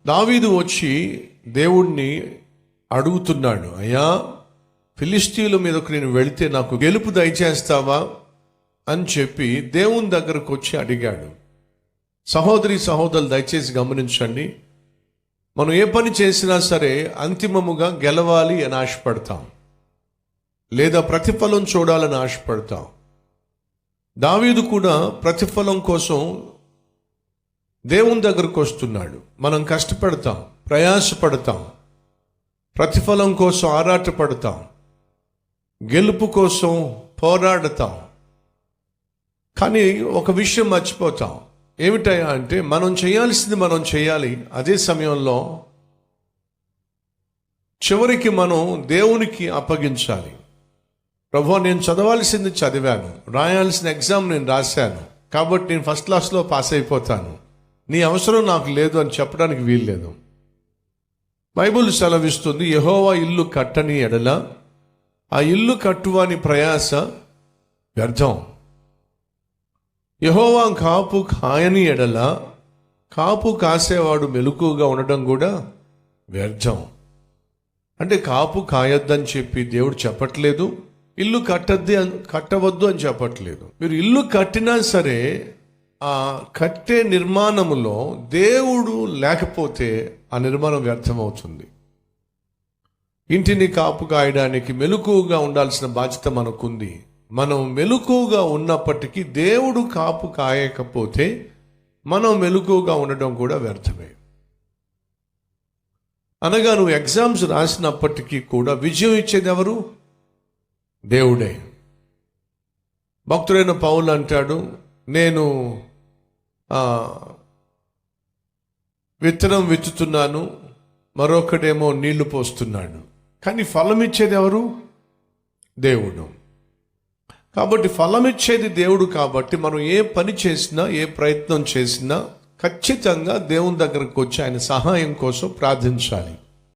దావీదు వచ్చి దేవుణ్ణి అడుగుతున్నాడు, అయ్యా ఫిలిష్తీయుల మీదకు నేను వెళితే నాకు గెలుపు దయచేస్తావా అని చెప్పి దేవుని దగ్గరకు వచ్చి అడిగాడు. సహోదరి సహోదరులు దయచేసి గమనించండి, మనం ఏ పని చేసినా సరే అంతిమముగా గెలవాలి అని ఆశపడతాం, లేదా ప్రతిఫలం చూడాలని ఆశపడతాం. దావీదు కూడా ప్రతిఫలం కోసం దేవుని దగ్గరకు వస్తున్నాడు. మనం కష్టపడతాం, ప్రయాసపడతాం, ప్రతిఫలం కోసం ఆరాటపడతాం, గెలుపు కోసం పోరాడతాం. కానీ ఒక విషయం మర్చిపోతాం. ఏమిటయ్యా అంటే, మనం చేయాల్సింది మనం చేయాలి. అదే సమయంలో చివరికి మనం దేవునికి అప్పగించాలి. ప్రభువా, నేను చదవాల్సింది చదివాను, రాయాల్సిన ఎగ్జామ్ నేను రాశాను, కాబట్టి నేను ఫస్ట్ క్లాస్లో పాస్ అయిపోతాను, నీ అవసరం నాకు లేదు అని చెప్పడానికి వీల్లేదు. బైబిల్ సెలవిస్తుంది, యెహోవా ఇల్లు కట్టని ఎడల ఆ ఇల్లు కట్టువాని ప్రయాస వ్యర్థం. యెహోవా కాపు కాయని ఎడల కాపు కాసేవాడు మెలకువగా ఉండడం కూడా వ్యర్థం. అంటే కాపు కాయొద్దని చెప్పి దేవుడు చెప్పట్లేదు, ఇల్లు కట్టవద్దు అని చెప్పట్లేదు. మీరు ఇల్లు కట్టినా సరే ఆ కట్టే నిర్మాణములో దేవుడు లేకపోతే ఆ నిర్మాణం వ్యర్థమవుతుంది. ఇంటిని కాపు కాయడానికి మెలకువగా ఉండాల్సిన బాధ్యత మనకుంది. మనం మెలకువగా ఉన్నప్పటికీ దేవుడు కాపు కాయకపోతే మనం మెలకువగా ఉండడం కూడా వ్యర్థమే. అనగా నువ్వు ఎగ్జామ్స్ రాసినప్పటికీ కూడా విజయం ఇచ్చేది ఎవరు? దేవుడే. భక్తుడైన పౌలు అంటాడు, నేను విత్తనం విత్తుతున్నాను, మరొకడేమో నీళ్లు పోస్తున్నాడు, కానీ ఫలం ఇచ్చేది ఎవరు? దేవుడు. కాబట్టి ఫలం ఇచ్చేది దేవుడు. కాబట్టి మనం ఏ పని చేసినా, ఏ ప్రయత్నం చేసినా ఖచ్చితంగా దేవుని దగ్గరకు వచ్చి ఆయన సహాయం కోసం ప్రార్థించాలి.